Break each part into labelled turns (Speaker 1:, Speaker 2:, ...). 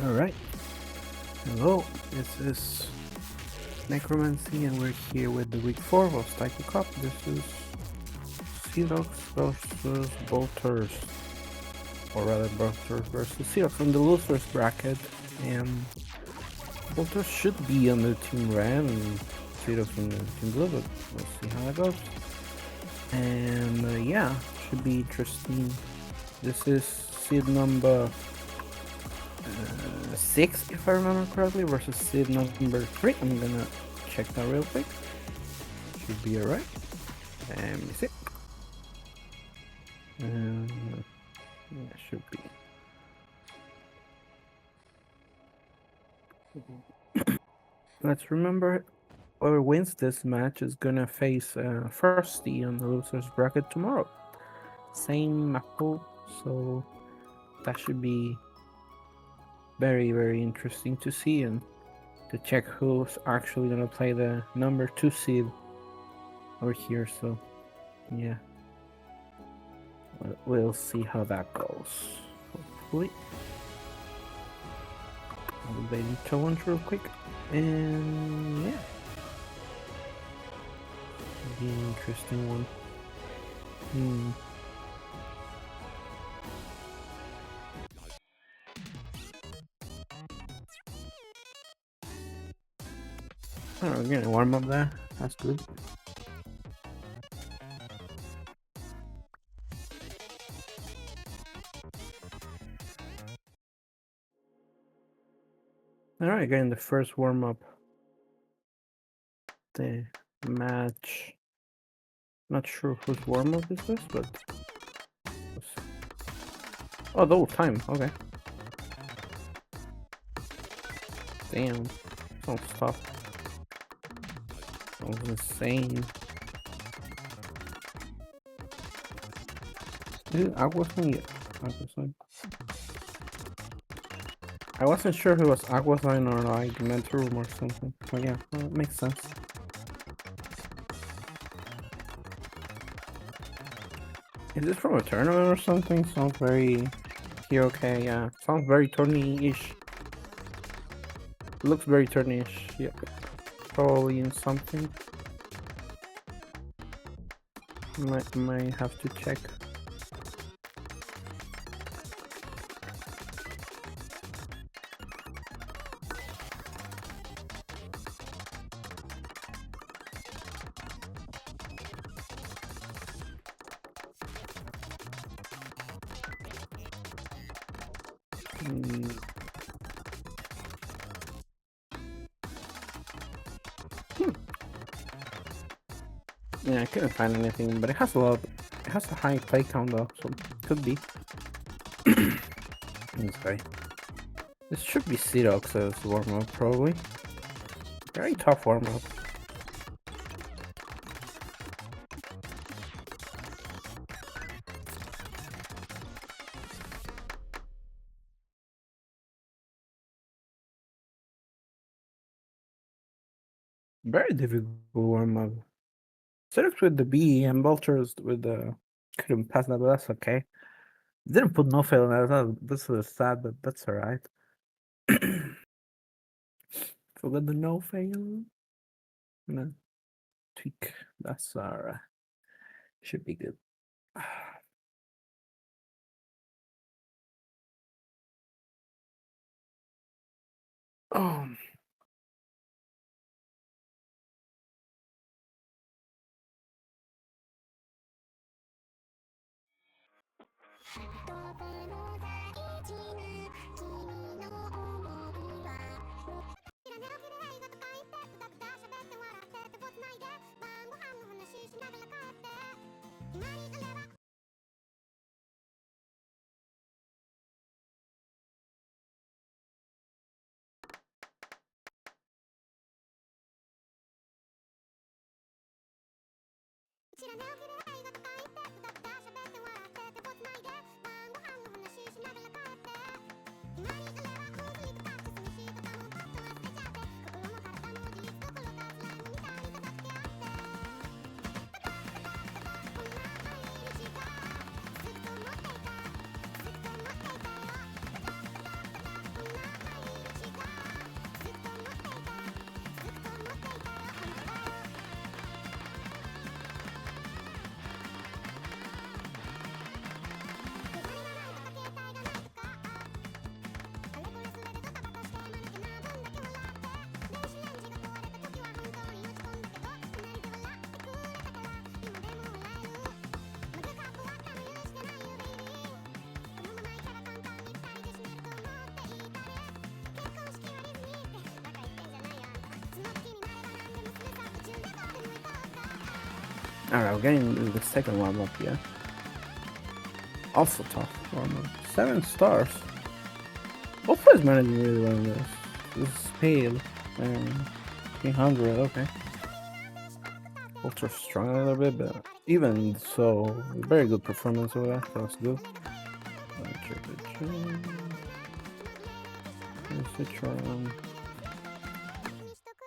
Speaker 1: Alright, hello, this is Necromancy and we're here with the week 4 of Styky Cup. This is Seedox versus Bolters, or rather Bolters versus Seedox from the losers bracket, and Bolters should be on the Team Red and Seedox on the Team Blue, but we'll see how that goes. And yeah, should be interesting. This is seed number 6, if I remember correctly, versus seed number 3. I'm gonna check that real quick. Should be alright. And let me see. Yeah, should be. Let's remember, whoever wins this match is gonna face Frosty on the losers bracket tomorrow. Same map pool, so that should be very, very interesting to see and to check who's actually gonna play the number 2 seed over here. So yeah, we'll see how that goes. Hopefully, I'll be challenge real quick, and yeah, it'll be an interesting one. Oh, we're getting a warm up there. That's good. Alright, getting the first warm up. The match. Not sure whose warm up is this, but. Oh, the old time. Okay. Damn. Sounds tough. Sounds insane. Dude, I wasn't sure if it was Aquasign or like Mentorum or something. But yeah, well, it makes sense. Is this from a tournament or something? Sounds very okay, yeah. Sounds very tourney-ish. Looks very tourney-ish, yeah. Probably in something. Might have to check. Yeah, I couldn't find anything, but it has a high play count though, so it could be. This guy. This should be Seedox's warm-up, probably. Very tough warm-up. Very difficult warm-up. Seedox with the B and Vultures with the... Couldn't pass that, but that's okay. Didn't put no fail in that. This was sad, but that's alright. Forgot the no fail. No. Tweak. That's alright. Should be good. Oh. Alright, we're getting the second one up here. Also tough. 7 stars. Both players managing really well in this. This is Pale and 300, okay. Both are strong a little bit, but even so, very good performance over there. That's good.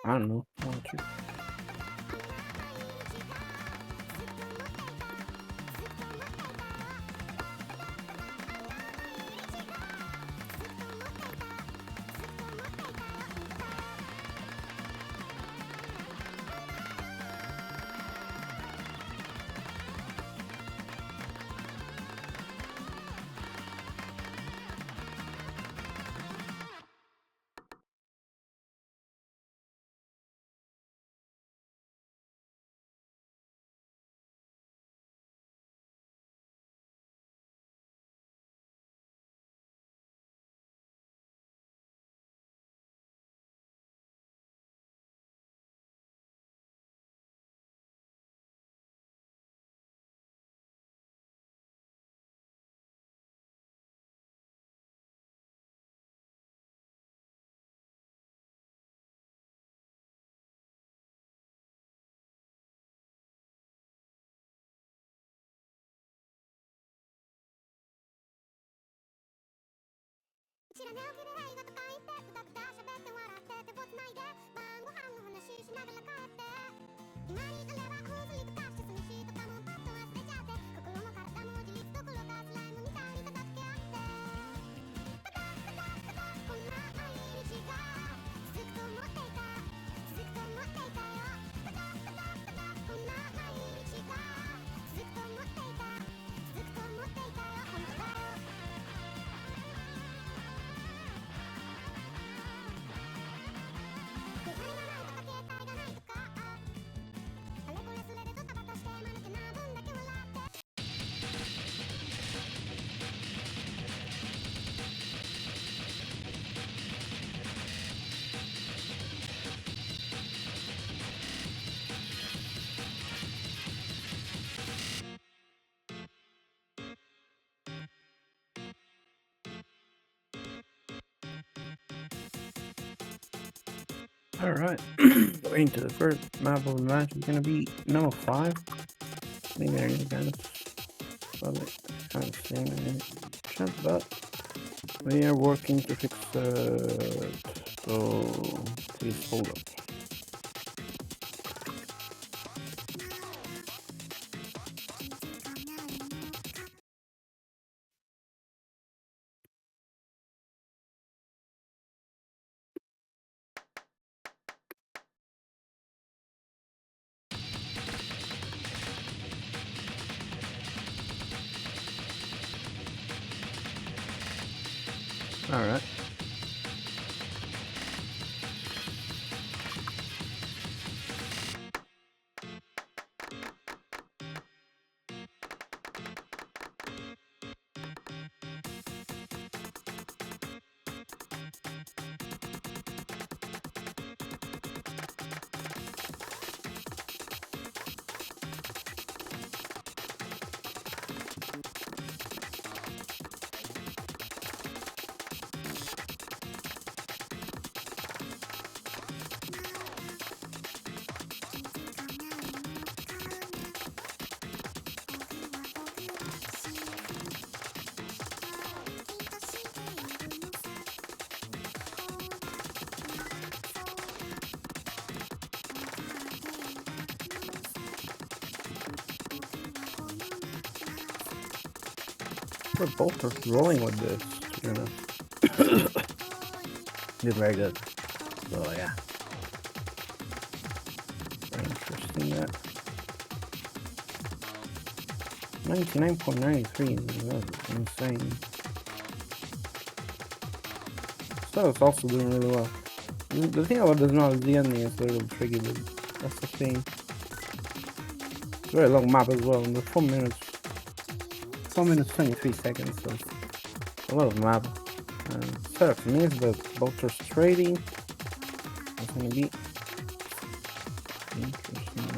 Speaker 1: I don't know. Alright, going to the first map of the match is gonna be number 5. Maybe there you guys probably can't see me in chat, but we are working to fix it, so please hold up. Alright. We're both rolling with this, you know. Did very good. So yeah. Very interesting that. 99.93, that's insane. So it's also doing really well. The thing about this now is the ending is a little tricky, but that's the thing. It's a very long map as well, and the 4 minutes 23 seconds, so a lot of map. Setup means that Bolter's trading is gonna be interesting.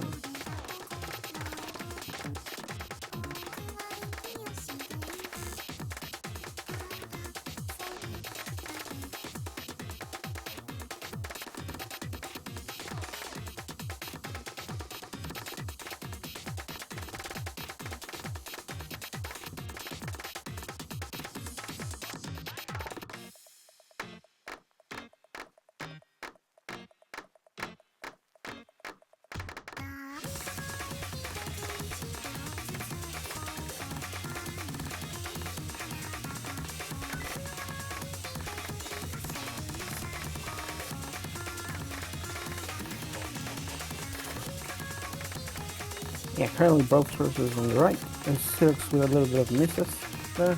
Speaker 1: Yeah, currently Bolters is on the right, and Silks with a little bit of misses there.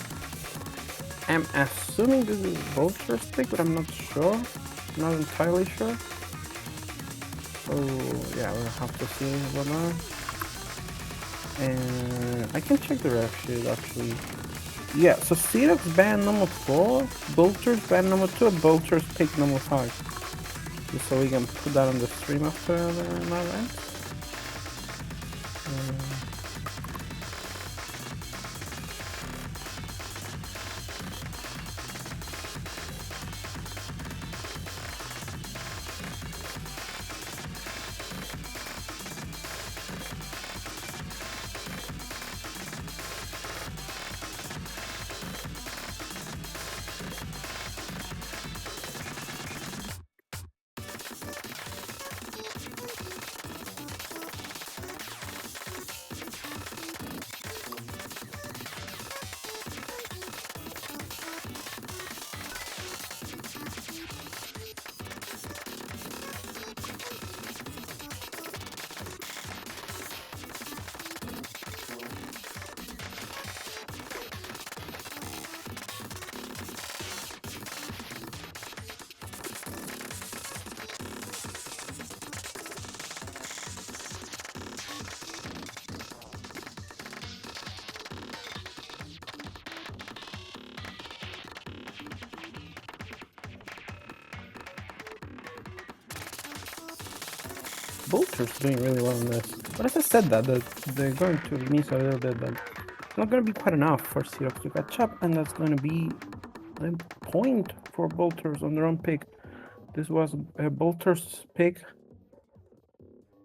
Speaker 1: I'm assuming this is Bolter's pick, but I'm not sure. Not entirely sure. So yeah, we'll have to see about that. And I can check the ref sheet actually. Yeah, so Seahawks band number 4, Bolters band number 2, and Bolters pick number 5. Just so we can put that on the stream after the event. Bolter's doing really well in this. But as I said that, they're going to miss a little bit, but it's not going to be quite enough for Seahawks to catch up, and that's going to be a point for Bolters on their own pick. This was a Bolters pick.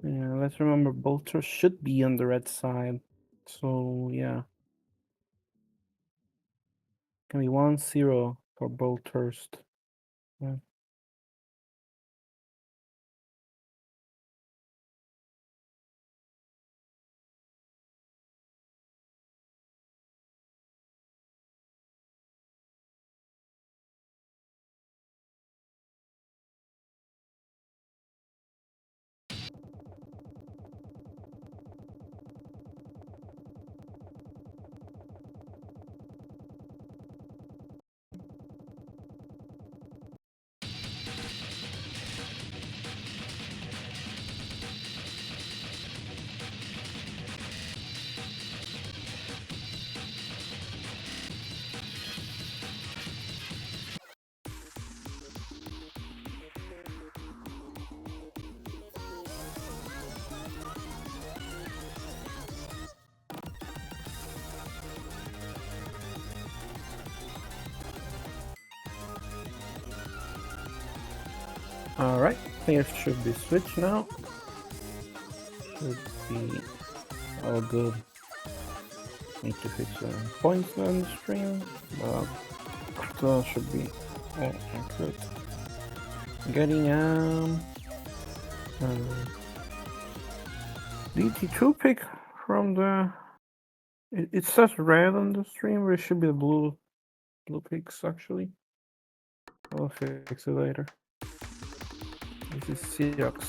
Speaker 1: Yeah, let's remember Bolters should be on the red side. So yeah. Can be 1-0 for Bolters. Yeah. Alright, players should be switched now. Should be all good. Need to fix points on the stream, but still should be all accurate. Getting DT2 pick from the. It says red on the stream, but it should be the blue picks actually. I'll fix it later. This is Seahawks,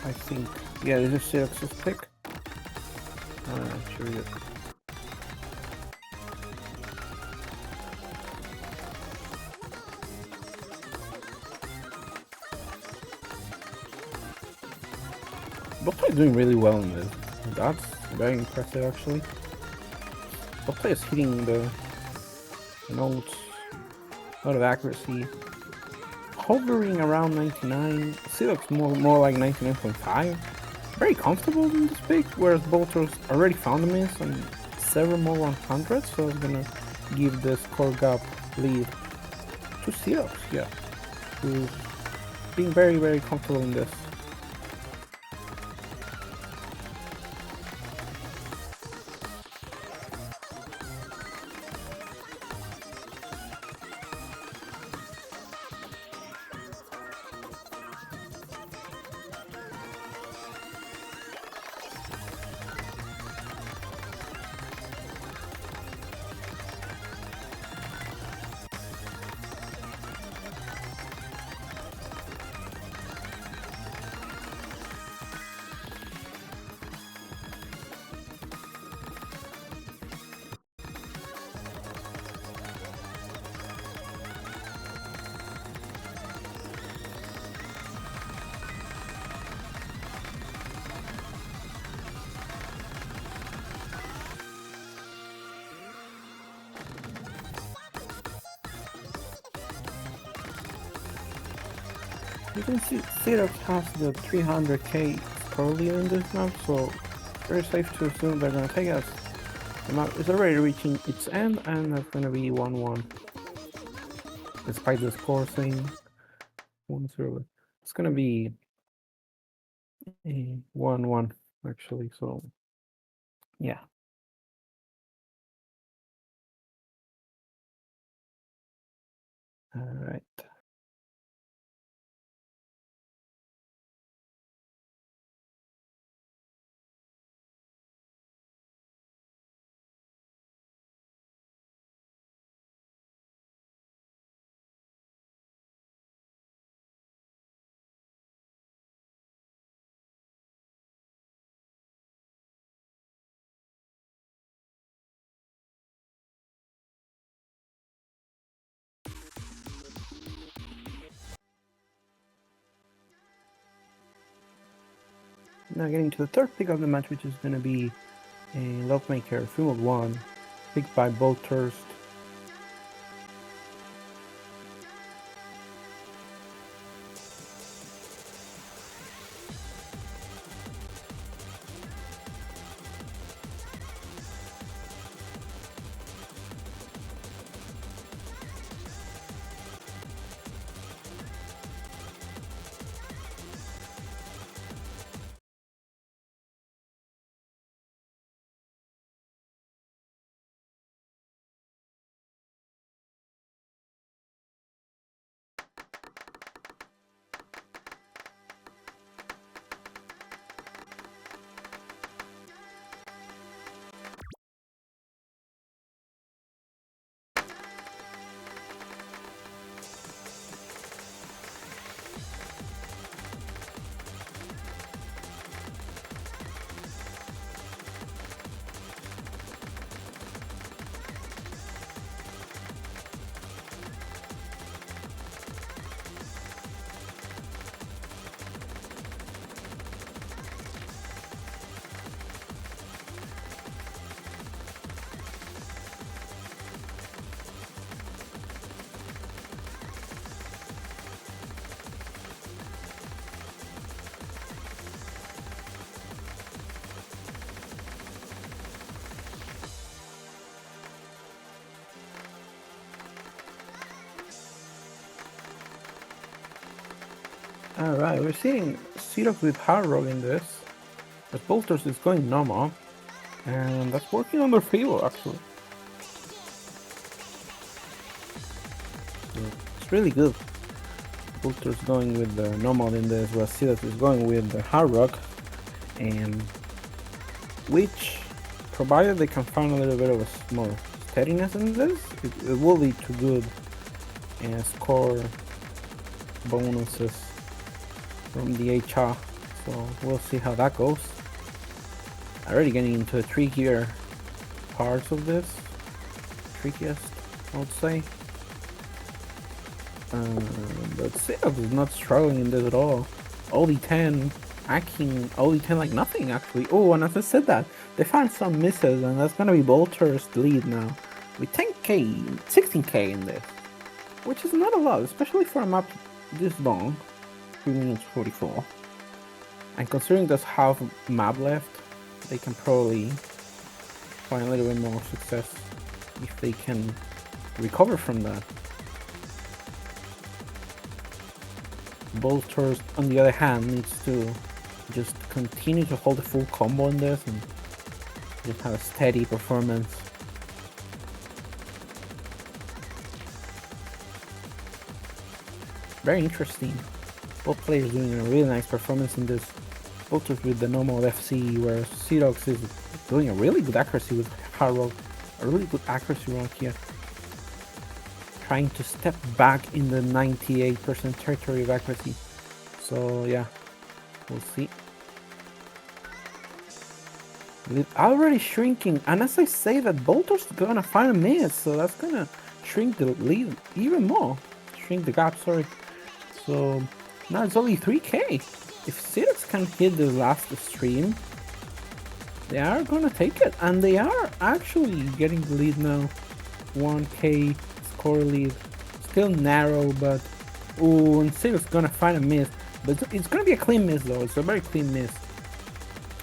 Speaker 1: I think. Yeah, this is Seahawks' pick. Should read it. Both players doing really well in this. That's very impressive actually. Both players hitting the notes, a lot of accuracy. Hovering around 99. Seahawks more like 99.5. Very comfortable in this pick, whereas Bolters already found a miss and several more 100s, so it's gonna give the score gap lead to Seahawks, yeah. Who's being very, very comfortable in this. You can see Xerox has the 300k score lead in this map, so very safe to assume they're gonna take us. The map is already reaching its end, and that's gonna be 1-1. Despite the score saying 1-0, it's gonna be a 1-1 actually. So yeah. All right. Now getting to the third pick of the match, which is going to be a Lovemaker 3-1, picked by Bolthurst. Alright, we're seeing Xerox with Hard Rock in this, but Bolthurst is going normal, and that's working on their favor actually. So it's really good. Bolthurst going with the normal in this, while Xerox is going with the Hard Rock, and which, provided they can find a little bit of a more steadiness in this, it will lead to good score bonuses from the HR, so we'll see how that goes. Already getting into the trickier parts of this, trickiest I would say, but Xerox is not struggling in this at all. OD10 acting OD10 like nothing actually. Oh, and as I said that, they found some misses, and that's gonna be Bolthurst's lead now with 10k, 16k in this, which is not a lot, especially for a map this long. 3 minutes 44, and considering there's half map left, they can probably find a little bit more success if they can recover from that. Bolthurst, on the other hand, needs to just continue to hold the full combo in this and just have a steady performance. Very interesting. Both players doing a really nice performance in this. Bolthurst with the normal FC, whereas Xerox is doing a really good accuracy with Hard Rock, a really good accuracy round here. Trying to step back in the 98% territory of accuracy. So yeah, we'll see. Lead already shrinking, and as I say that, Bolthurst is gonna find a miss, so that's gonna shrink the lead even more. Shrink the gap, sorry. So now it's only 3k. If Xerox can hit the last stream, they are gonna take it, and they are actually getting the lead now. 1k score lead, still narrow, but Ooh, and Seadock's gonna find a miss. But it's gonna be a clean miss though. It's a very clean miss.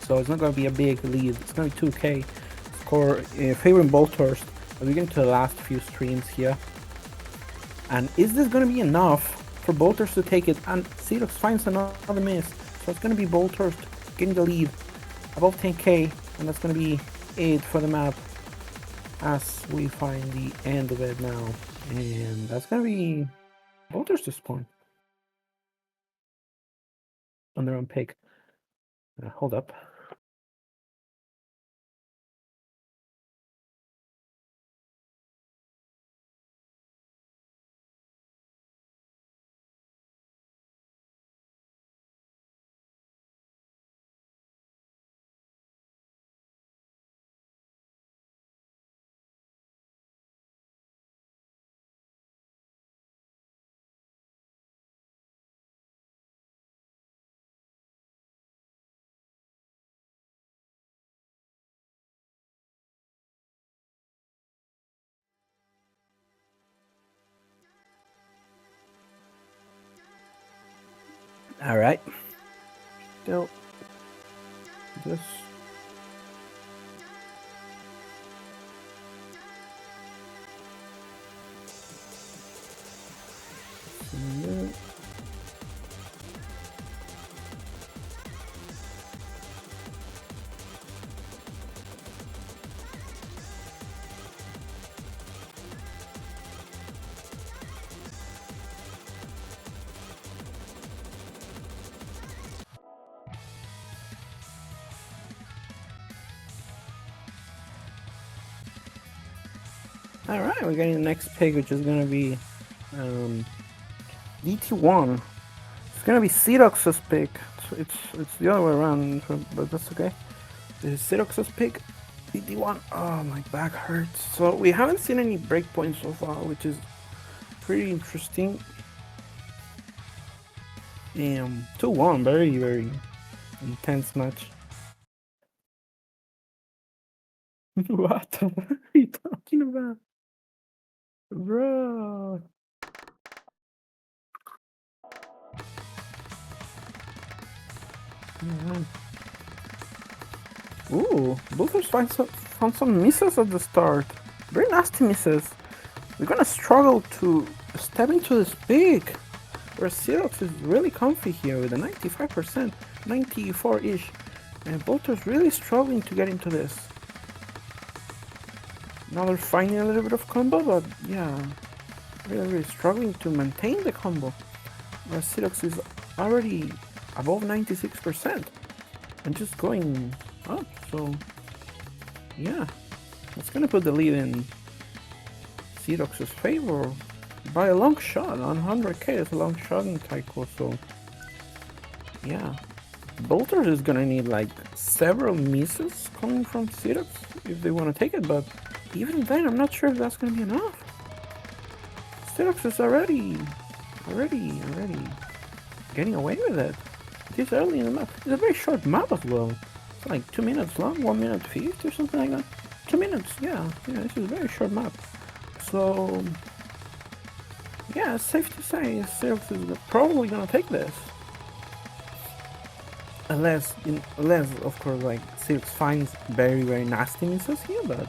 Speaker 1: So it's not gonna be a big lead. It's gonna be 2k score favoring Bolthurst as we get into the last few streams here. And is this gonna be enough for Bolthurst to take it? And Seadox finds another miss. So it's gonna be Bolthurst getting the lead above 10k, and that's gonna be 8 for the map as we find the end of it now. And that's gonna be Bolthurst's spawn on their own pick. Hold up. All right. Still, just all right. We're getting the next pick, which is gonna be DT1. It's gonna be Seadox's pick. It's the other way around, but that's okay. This is Seadox's pick. DT1. Oh, my back hurts. So we haven't seen any breakpoints so far, which is pretty interesting. 2-1, very intense match. What the fuck are you talking about? Bro. Ooh, Bulldogs found some misses at the start. Very nasty misses. We're gonna struggle to step into this peak. Where Xerox is really comfy here with a 95%, 94-ish. And Bolter's really struggling to get into this. Now they're finding a little bit of combo, but yeah, really struggling to maintain the combo. Where Xerox is already above 96% and just going up. So yeah, that's gonna put the lead in Xerox's favor by a long shot. On 100k is a long shot in Taiko, so yeah. Bolter is gonna need like several misses coming from Xerox if they want to take it, but even then I'm not sure if that's gonna be enough. Xerox is already getting away with it. This early in the map. It's a very short map as well. It's like 2 minutes long, 1 minute 50 or something like that. 2 minutes, yeah, this is a very short map. So yeah, it's safe to say Xerox is probably gonna take this. Unless of course like Xerox finds very nasty misses here, but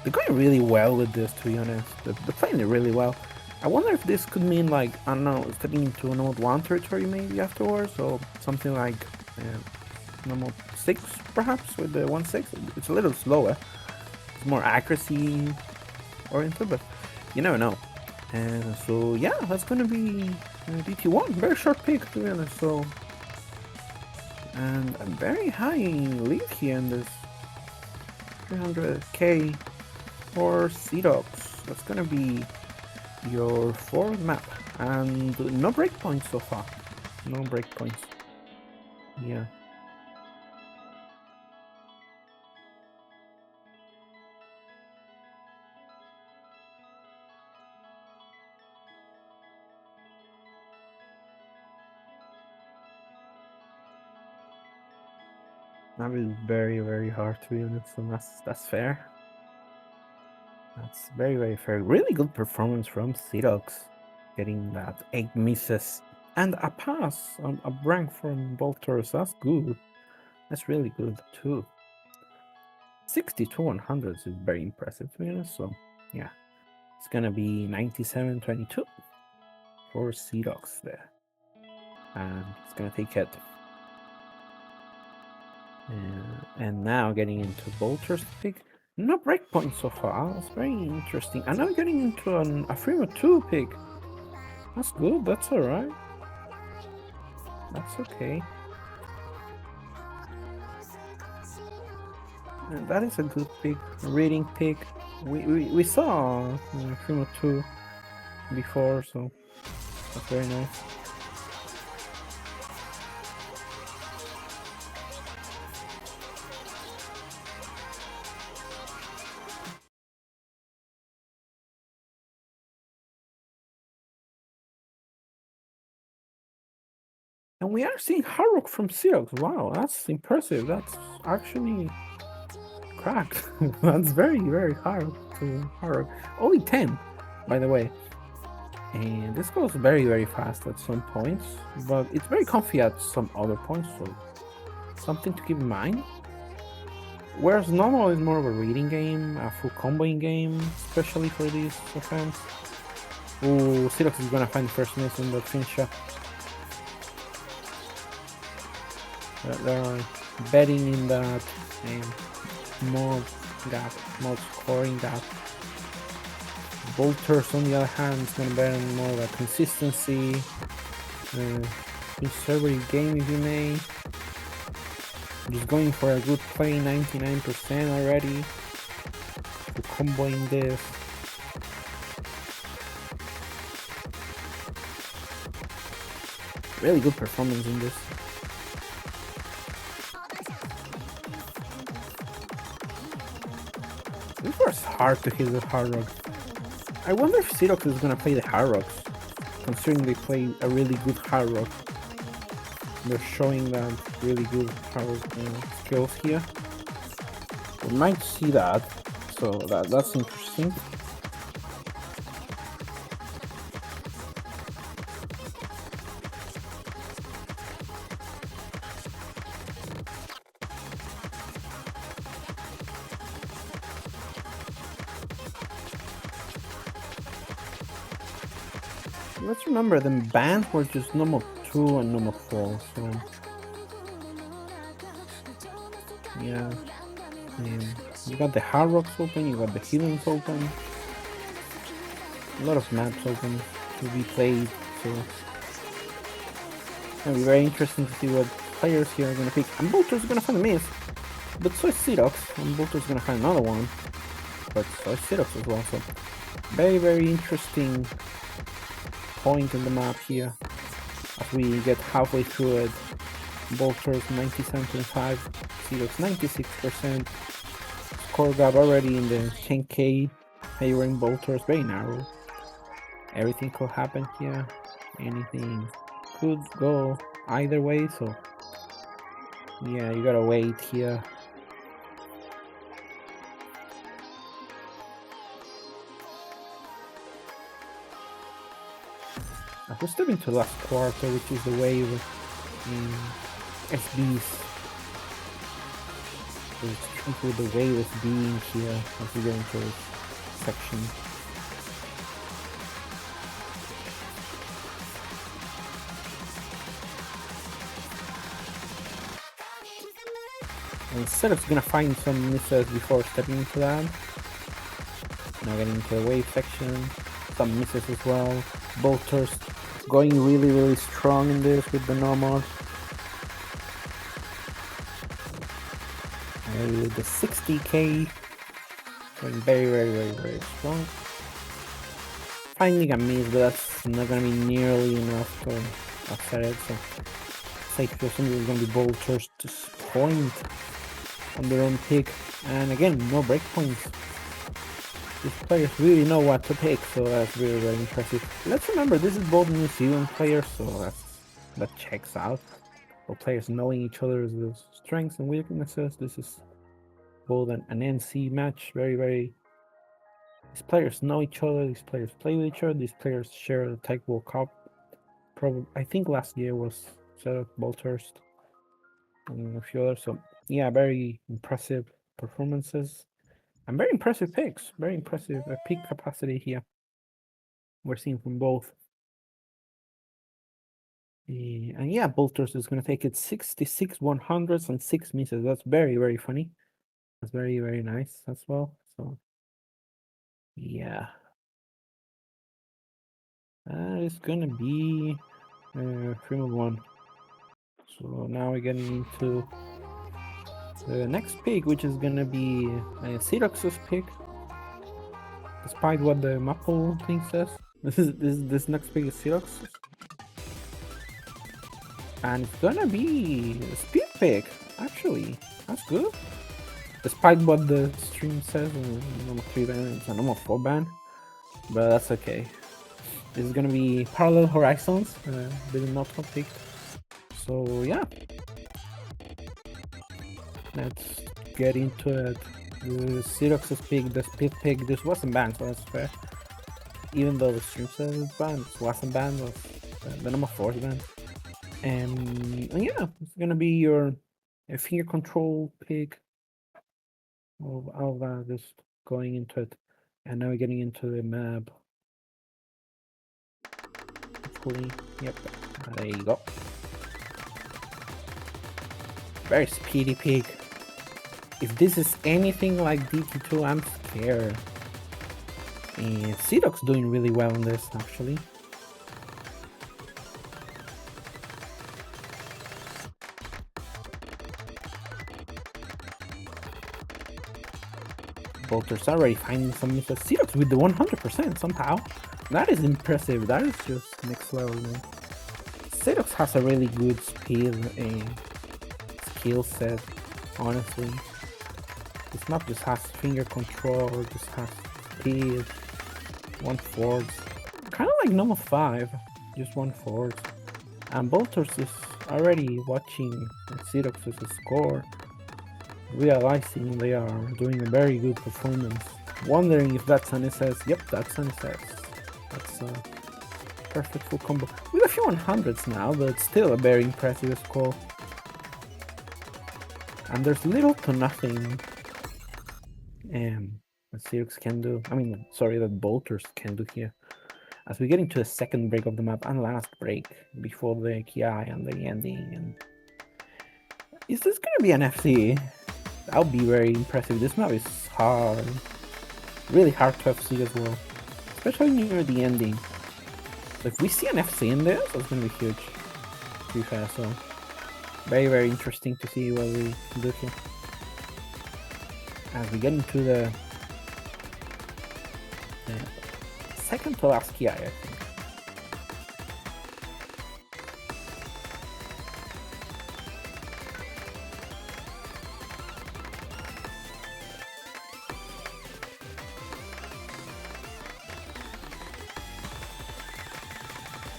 Speaker 1: they're going really well with this, to be honest. They're playing it really well. I wonder if this could mean like, I don't know, stepping into a Node 1 territory maybe afterwards, or something like normal 6 perhaps with the 1-6. It's a little slower. It's more accuracy oriented, but you never know. And so yeah, that's gonna be DT1. Very short pick, to be honest. So, and a very high lead here in this 300k for Xerox. That's gonna be your fourth map, and no breakpoints so far. No breakpoints. Yeah. That is very hard, to be honest, and that's fair. That's very fair. Really good performance from Xerox. Getting that 8 misses and a pass, a rank from Bolters. That's good. That's really good too. 62 100s is very impressive to be honest. So yeah, it's gonna be 97-22 for Seedox there, and it's gonna take it. And now getting into Bolter's pick. No breakpoint so far. That's very interesting. And now getting into a Freema 2 pick. That's good. That's alright. That's okay. And that is a good pick. Reading pick. We saw Freema 2 before, so that's very nice. And we are seeing Harrock from Seahawks. Wow, that's impressive. That's actually cracked. That's very, very hard to Harrock. Only 10, by the way. And this goes very, very fast at some points, but it's very comfy at some other points, so something to keep in mind. Whereas normal is more of a reading game, a full comboing game, especially for these offense. Ooh, Silox is gonna find the first miss on the fin shot. They're betting in that mod gap, mod scoring gap. Bolters, on the other hand, is gonna bet on more of a consistency, conservative game, if you may. Just going for a good play, 99% already. To comboing this. Really good performance in this. This was hard to hit with Hard Rock. I wonder if Seedox is gonna play the Hard Rocks, considering they play a really good Hard Rock. They're showing that really good Hard Rock skills here. We might see that, so that's interesting. Let's remember the bands were just normal 2 and normal 4, so yeah. You got the Hard Rocks open, you got the Healings open, a lot of maps open to be played, so it'll be very interesting to see what players here are gonna pick. And Bolter's gonna find a miss, but so is Seedox, and Bolter's gonna find another one, but so is Seedox as well, so very, very interesting point in the map here as we get halfway through it. Bolters 97.5, Seedox 96%. Score gap already in the 10k, favoring Bolters, very narrow. Everything could happen here. Anything could go either way, so yeah, you gotta wait here. We're stepping to the last quarter, which is the wave SBs. So it's tricky the wave is being here as we get into this section. And Setups gonna find some misses before stepping into that. Now getting into the wave section, some misses as well. Bolters going really, really strong in this with the normal. And with the 60k, going very, very, very, very strong. Finding a miss, but that's not gonna be nearly enough to offset it. So safe to assume there's gonna be Bolters to point on their own pick. And again, no breakpoints. These players really know what to pick, so that's really, very impressive. Let's remember, this is both New Zealand players, so that checks out. Both players knowing each other's strengths and weaknesses. This is both an NC match, very, very These players know each other. These players play with each other. These players share the Tech World Cup. Probably, I think last year was Sedox, Bolthurst, and a few others. So yeah, very impressive performances and very impressive picks. Very impressive pick capacity here. We're seeing from both. And yeah, Bolthurst is going to take it 66 100s and 6 misses. That's very, very funny. That's very, very nice as well. So yeah. That is going to be 3-1. So now we're getting into the next pick, which is going to be Syrox's pick. Despite what the Maple thing says, this next pick is Syrox's. And it's gonna be a speed pick, actually. That's good. Despite what the stream says, number 3 ban, it's a number 4 ban. But that's okay. This is gonna be Parallel Horizons, did not pick. So yeah. Let's get into it. The Syrox's pick, the speed pick, this wasn't banned, so that's fair. Even though the stream says it's banned, it wasn't banned, was the number 4 is banned. And yeah, it's gonna be your finger control pick of just going into it. And now we're getting into the map. Hopefully, yep, there you go. Very speedy pick. If this is anything like DT2, I'm scared. And Syrox doing really well on this, actually. Bolter's already finding some misses. Syrox with the 100% somehow. That is impressive. That is just next level, man. Syrox has a really good speed and skill set, honestly. This map just has finger control, just has speed, 1/4. Kind of like number 5, just 1/4. And Bolters is already watching Syrox's score, realizing they are doing a very good performance. Wondering if that's an SS. Yep, that's an SS. That's a perfect full combo. With a few 100s now, but still a very impressive score. And there's little to nothing that Syrox can do. I mean, sorry, that Bolters can do here. As we get into the second break of the map and last break before the Ki and the ending. And is this gonna be an FC? That would be very impressive. This map is hard, really hard to FC as well, especially near the ending. So if we see an FC in there, that's gonna be huge. To be fair, so very, very interesting to see what we do here. As we get into the second to last Ki, I think.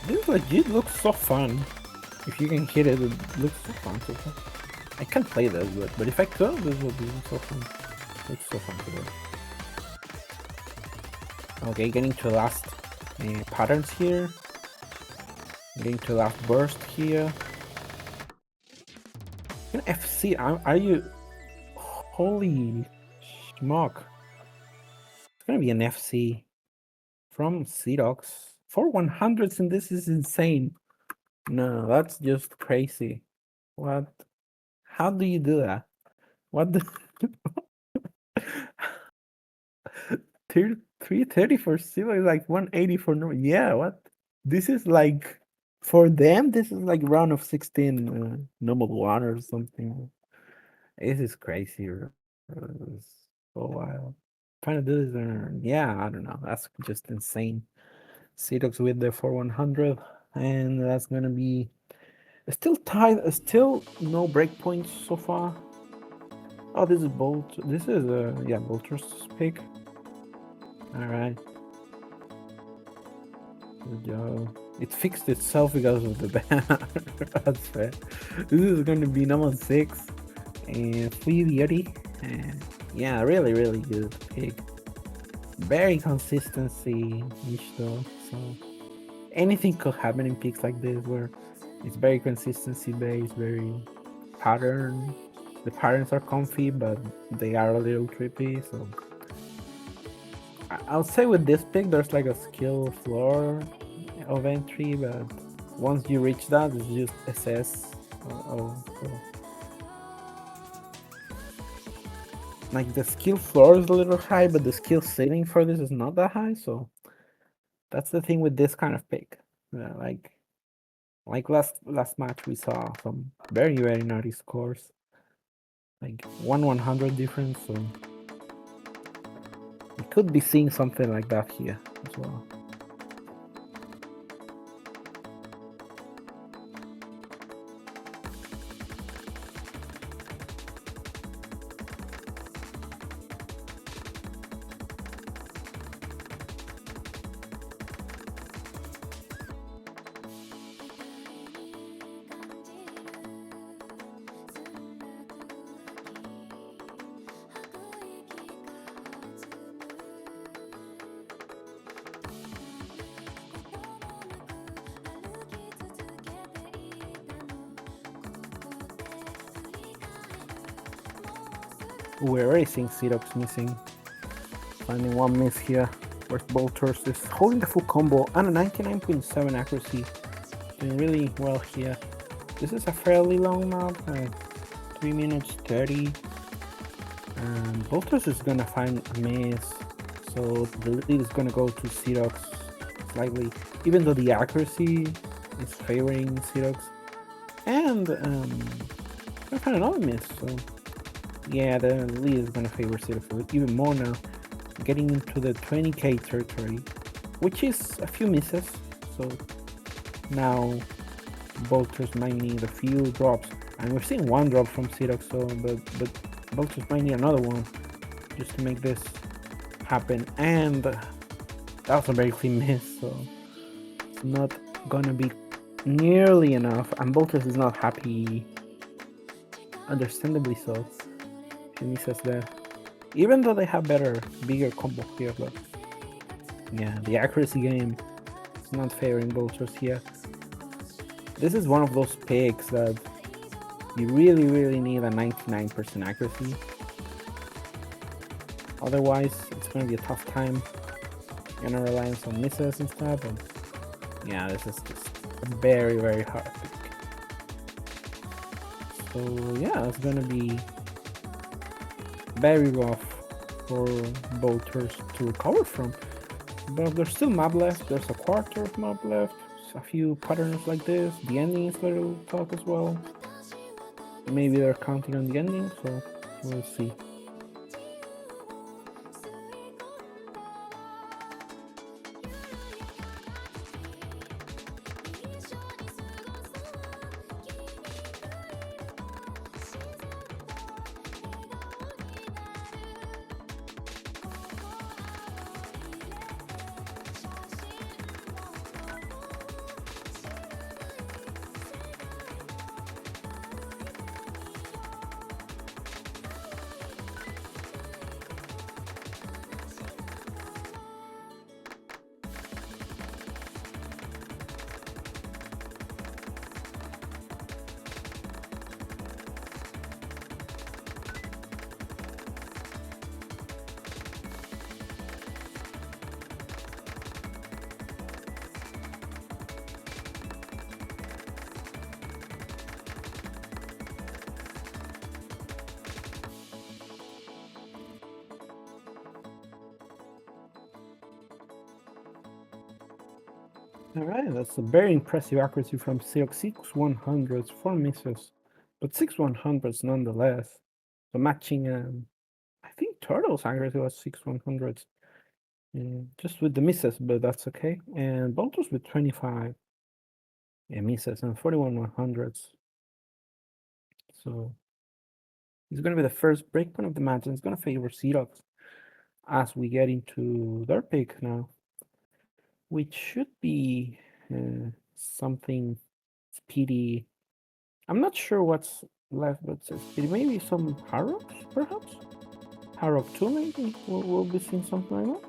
Speaker 1: This legit looks so fun. If you can hit it, it looks so fun. So fun. I can't play this, but if I could, this would be so fun. It's so fun to do. Okay, getting to the last patterns here. Getting to the last burst here. FC, are you? Holy schmuck. It's gonna be an FC from Syrox. 4 100s, and this is insane. No, that's just crazy. What? How do you do that? What the? 330 for Syrox is like 180 for normal. Yeah, what? This is like, for them, this is like round of 16 normal 1 or something. This is crazy. It's so wild. Trying to do this, yeah, I don't know. That's just insane. Syrox with the 4 100, and that's gonna be still tied. Still no breakpoints so far. Oh, this is Bolt. This is yeah, Bolter's pick. All right. Good job. It fixed itself because of the ban. That's fair. This is gonna be number 6, and Flea Yeti. And yeah, really, really good pick. very consistency-ish though. So anything could happen in picks like this where it's very consistency based, very pattern. The patterns are comfy, but they are a little trippy. So I'll say with this pick, there's like a skill floor of entry, but once you reach that, it's just SS. So like the skill floor is a little high, but the skill ceiling for this is not that high. So that's the thing with this kind of pick. Like last match, we saw some very naughty scores, like 100 difference. So we could be seeing something like that here as well. We're already seeing Xerox missing. Finding one miss here. Where's Bolters is holding the full combo and a 99.7 accuracy. Doing really well here. This is a fairly long map, 3 minutes 30. And Bolters is gonna find a miss. So the lead is gonna go to Xerox slightly, even though the accuracy is favoring Xerox. And gonna find another miss. So yeah, the lead is gonna favor Xerox even more now. Getting into the 20k territory, which is a few misses. So now Bolters might need a few drops, and we're seeing one drop from Xerox. So but Bolters might need another one just to make this happen. And that was a very clean miss, so it's not gonna be nearly enough. And Bolters is not happy, understandably so. He misses there. Even though they have bigger combo here, but yeah, the accuracy game is not favoring Bolters here. This is one of those picks that you really need a 99% accuracy. Otherwise, it's gonna be a tough time. You're gonna rely on some misses and stuff, but yeah, this is just a very hard pick. So yeah, it's gonna be very rough for Bolters to recover from. But there's still map left. There's a quarter of map left. A few patterns like this. The ending is a little tough as well. Maybe they're counting on the ending, so we'll see. Alright, that's a very impressive accuracy from Silk. 6/100s, 4 misses, but 6/100s nonetheless. So matching, I think Turtle's accuracy was 6/100s, just with the misses, but that's okay. And Bolters with 25 misses and 41/100s. So it's going to be the first breakpoint of the match, and it's going to favor Xerox as we get into their pick now, which should be something speedy. I'm not sure what's left, but speedy. Maybe some Haroks, perhaps? Harok 2, maybe? We'll be seeing something like that?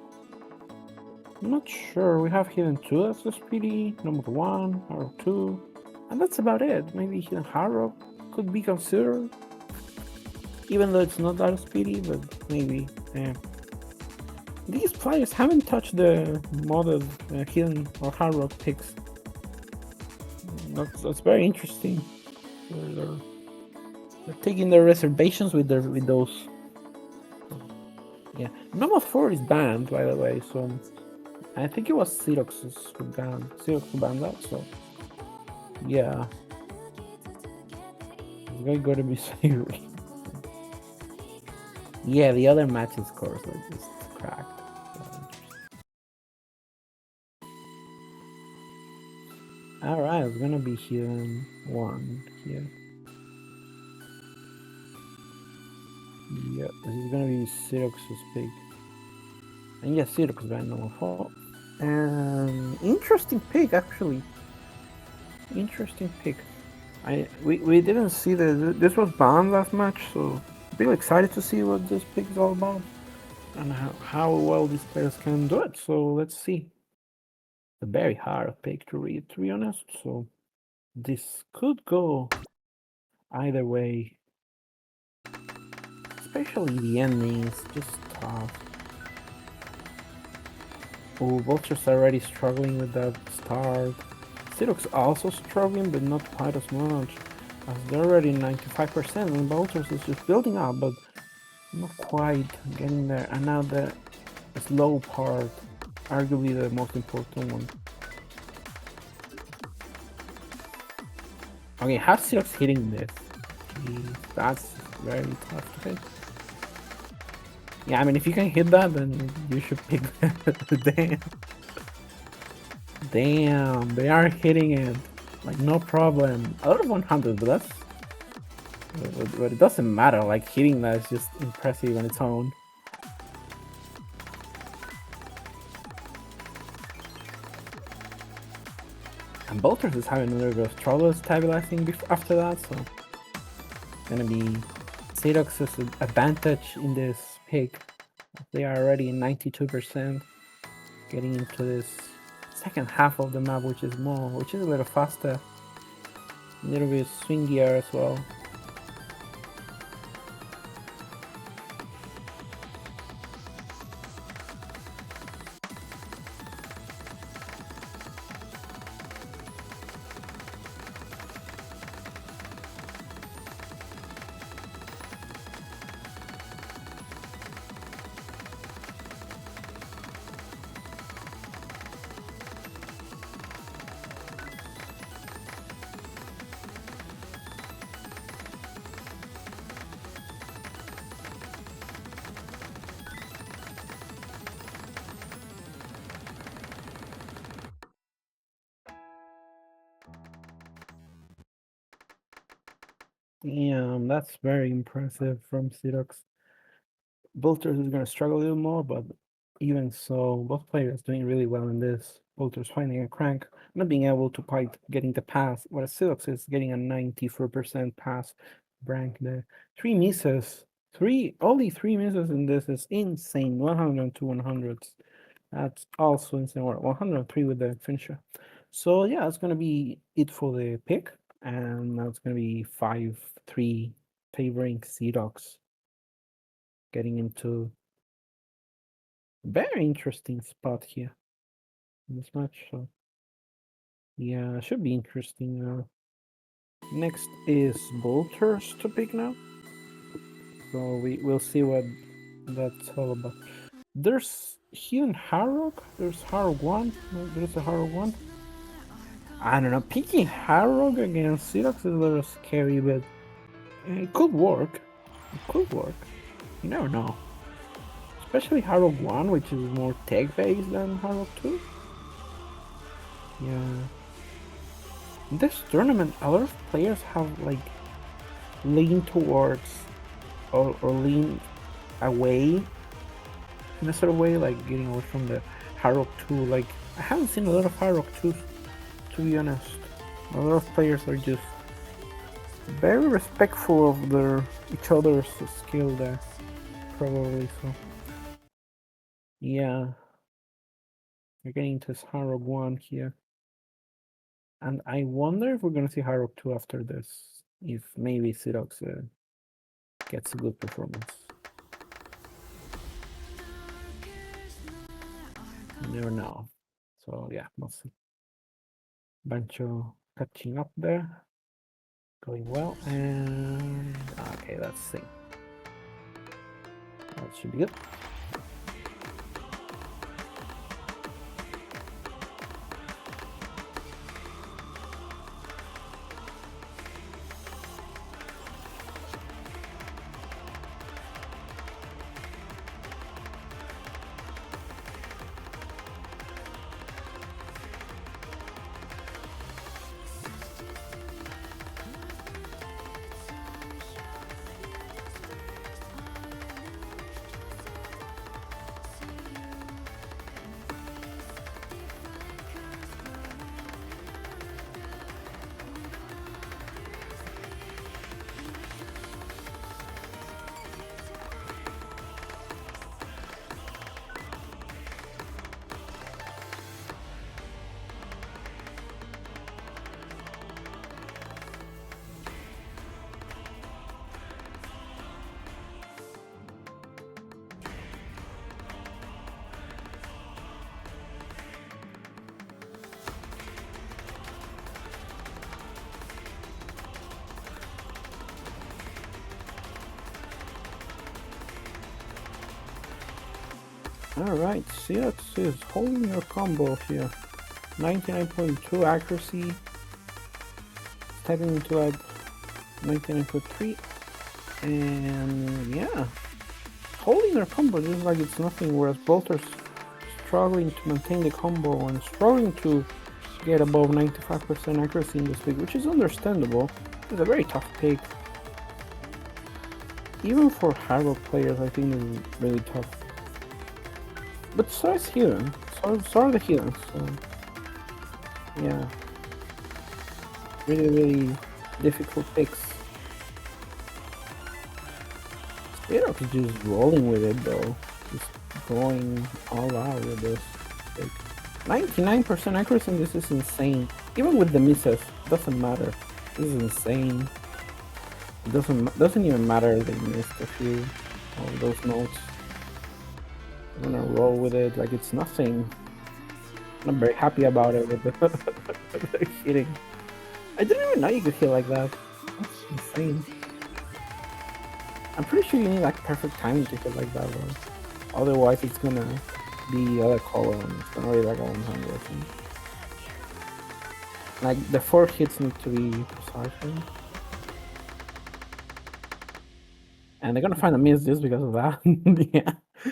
Speaker 1: I'm not sure. We have Hidden 2 as the speedy, number 1, Harrow 2, and that's about it. Maybe Hidden Harrow could be considered, even though it's not that speedy, but maybe. These players haven't touched the modded Hidden or Harrow picks. That's very interesting. They're taking their reservations with those. Yeah, number 4 is banned, by the way, so I think it was Xerox who banned that, so yeah. It's going to be Siri. Yeah, the other matches scores are just cracked. Alright, it's gonna be here in 1 here. Yeah, this is gonna be Xerox's pick. And yeah, Xerox banned number 4. And interesting pick, actually. Interesting pick. We didn't see this was banned last match, so really excited to see what this pick is all about and how well these players can do it. So let's see. A very hard pick to read, to be honest. So this could go either way. Especially the ending is just tough. Oh, Vulture's already struggling with that start. Xerox also struggling, but not quite as much, as they're already 95%, and Vultures is just building up, but not quite getting there. And now the slow part, arguably the most important one. Okay, how's Xerox hitting this? Jeez, that's very tough to hit. Yeah, I mean, if you can hit that, then you should pick that. Damn. Damn, they are hitting it. Like, no problem. A lot of 100, but that's... But it doesn't matter, like, hitting that is just impressive on its own. And Bolters is having a little bit of trouble stabilizing after that, so... It's gonna be Xerox's advantage in this pick. They are already 92%, getting into this second half of the map, which is a little faster, a little bit swingier as well. Yeah, that's very impressive from Xerox. Bolters is going to struggle a little more, but even so, both players doing really well in this. Bolters finding a crank, not being able to quite getting the pass, whereas Xerox is getting a 94% pass rank there. 3 misses. Only 3 misses in this is insane. 102 100s. That's also insane. 103 with the finisher. So yeah, it's gonna be it for the pick, and now it's gonna be 5-3 favoring Xerox, getting into a very interesting spot here in this match. So yeah, should be interesting. Next is Bolters to pick now. So we'll see what that's all about. There's Hidden Harrow. There's Harrow 1. There's a Harrow 1. I don't know. Picking Harrow against Xerox is a little scary, but it could work. It could work. You never know. Especially Harrow 1, which is more tech-based than Harrow 2. Yeah. In this tournament, a lot of players have, like, leaned towards or leaned away in a sort of way, like getting away from the Harrow 2. Like, I haven't seen a lot of Harrow 2s, to be honest. A lot of players are just very respectful of each other's skill there, probably. So yeah, We're getting to Harrog 1 here. And I wonder if we're going to see Harrog 2 after this. If maybe Sirox gets a good performance. You never know. So yeah, we'll see. Bancho catching up there. Going well. And okay, let's see. That should be good. Alright, Sirox is holding your combo here. 99.2 accuracy. Stepping into at 99.3. And yeah, holding their combo just like it's nothing, whereas both are struggling to maintain the combo and struggling to get above 95% accuracy in this pick, which is understandable. It's a very tough pick. Even for Harrog players, I think it's really tough. But so is Healing. So are the Healings. So yeah. Really difficult picks. Spirox is just rolling with it though. Just going all out with this. Like 99% accuracy in this is insane. Even with the misses, doesn't matter. This is insane. It doesn't even matter they missed a few of those notes. I'm gonna roll with it like it's nothing. I'm very happy about it with the hitting. I didn't even know you could hit like that. That's insane. I'm pretty sure you need like perfect timing to hit like that, bro. Otherwise it's gonna be other color and it's gonna be like a 100 or something. Like the 4 hits need to be precise, right? And they're gonna find a miss just because of that.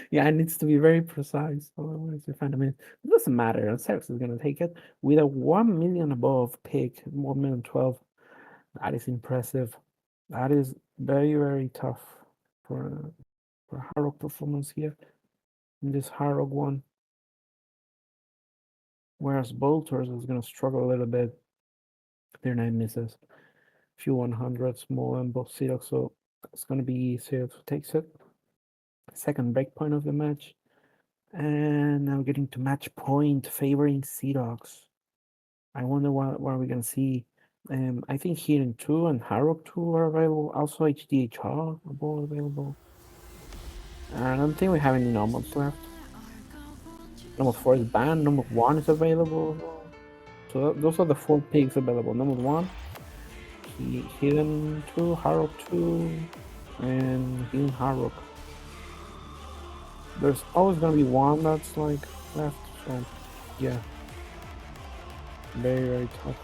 Speaker 1: Yeah, it needs to be very precise. Otherwise, you find a miss. It doesn't matter. Cerex is gonna take it with a 1 million above pick, 1,012,000. That is impressive. That is very tough for Harrog performance here in this Harrog one. Whereas Bolters is gonna struggle a little bit. Their 9 misses, few 100s more on both Sirox, so it's gonna be Sirox who takes it. Second breakpoint of the match. And now getting to match point favoring Sirox. I wonder what are we gonna see. I think Healing 2 and Harrog 2 are available. Also HDHR are both available. I don't think we have any normals left. Number 4 is banned. Number 1 is available. So those are the 4 picks available. Number 1, Healing 2, Harrog 2, and Healing Harrog. There's always gonna be one that's like left, so yeah. Very tough.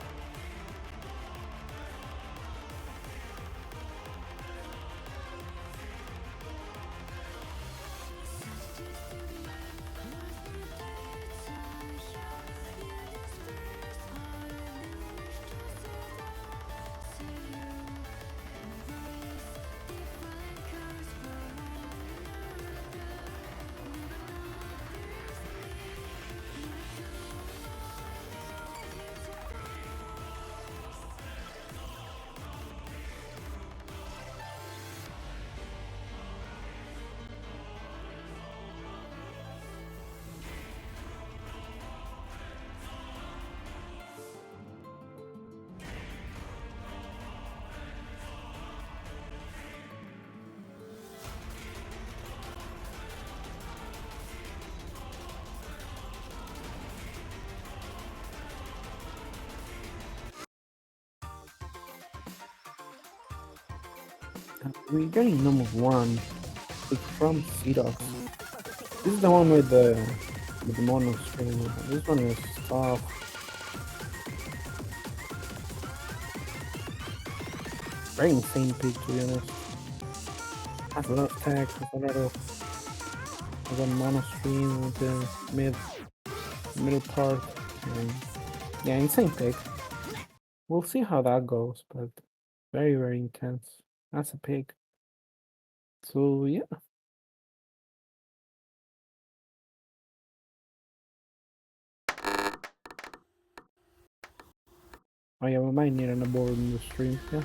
Speaker 1: We're getting number one from Seedox. This is the one with the mono screen. This one is tough. Very insane pick, to be honest. Has a lot of tech, has a lot of mono stream with the middle part. And yeah, insane pick. We'll see how that goes, but very, very intense. That's a pick. So yeah. Oh yeah, we might need an abort in the stream, yeah.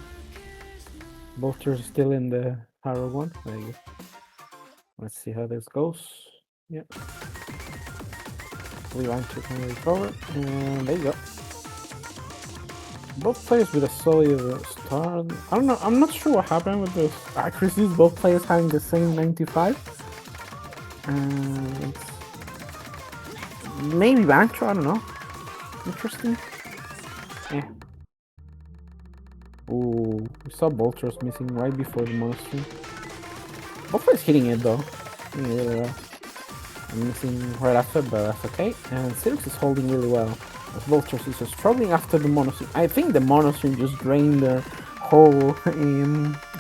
Speaker 1: Bolter's still in the Harrow one. There you go. Let's see how this goes. Yeah. Levanter can recover, and there you go. Both players with a solid start. I don't know, I'm not sure what happened with the accuracies. Both players having the same 95. And maybe Vantro, I don't know. Interesting. Yeah. Ooh, we saw Bolters missing right before the monster. Both players hitting it though. Hitting it really well. I'm missing right after, but that's okay. And Sirix is holding really well. As Bolters is struggling after the monostream. I think the monostream just drained their whole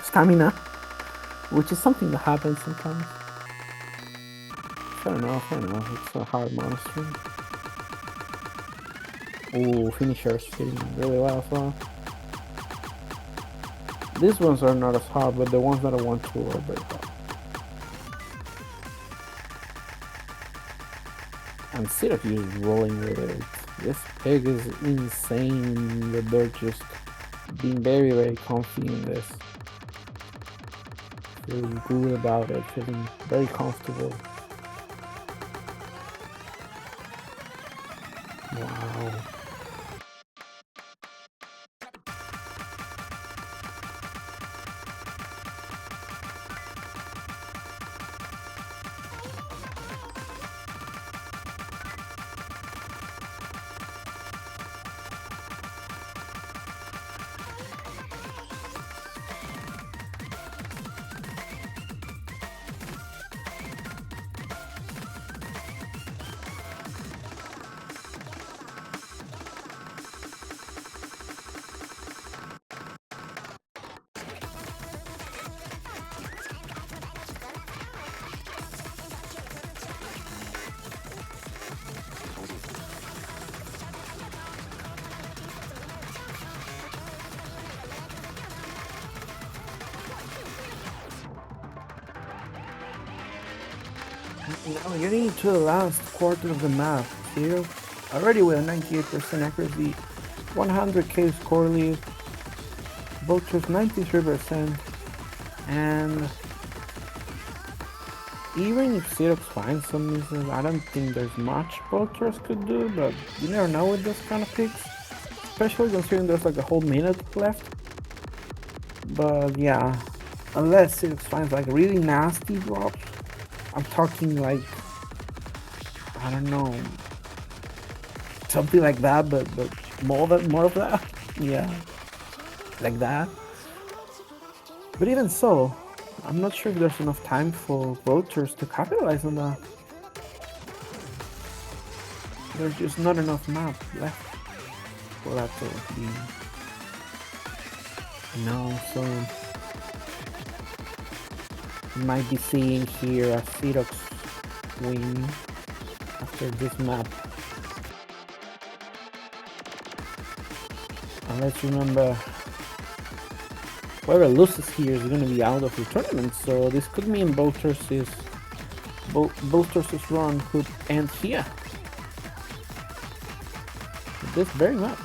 Speaker 1: stamina, which is something that happens sometimes. Fair enough. It's a hard monostream. Ooh, finishers hitting really well as well. These ones are not as hard, but the ones that I want to are very hard. And Syracuse is rolling with it. This pig is insane that they're just being very, very comfy in this. Feeling good about it, feeling very comfortable. Wow. Now we're getting to the last quarter of the map here. Already with a 98% accuracy, 100k score lead, Vultures 93%, and even if Xerox finds some misses, I don't think there's much Vultures could do, but you never know with this kind of picks, especially considering there's like a whole minute left. But yeah, unless Xerox finds like really nasty drops, I'm talking like, I don't know, something like that, but more of that. Yeah, like that. But even so, I'm not sure if there's enough time for voters to capitalize on that. There's just not enough map left for that to be. No, so you might be seeing here a Xerox win after this map. And let's remember, whoever loses here is going to be out of the tournament, so this could mean Bolters' run could end here. With this very map.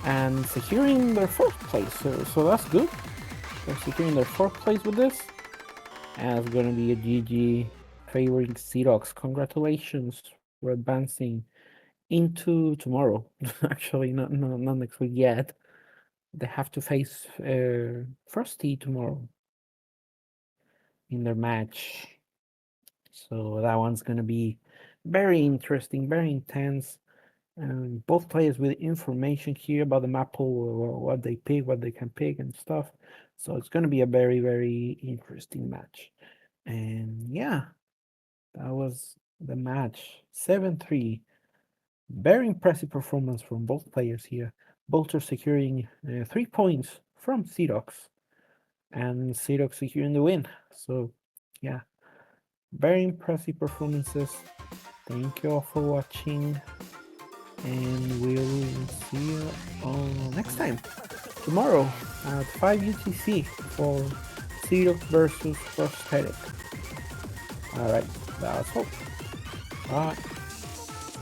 Speaker 1: And securing their fourth place, so that's good. They're securing their fourth place with this. And it's going to be a GG favoring Xerox. Congratulations for advancing into tomorrow. Actually, not next week yet. They have to face Frosty tomorrow in their match. So that one's gonna be very interesting, very intense. and both players with information here about the map pool, what they pick, what they can pick, and stuff. So it's going to be a very, very interesting match. And yeah, that was the match. 7-3. Very impressive performance from both players here. Bolter securing 3 points from Xerox, and Xerox securing the win. So yeah, very impressive performances. Thank you all for watching, and we'll see you next time, tomorrow at 5 UTC for Xerox versus Prosthetic. Alright, that's all. Bye.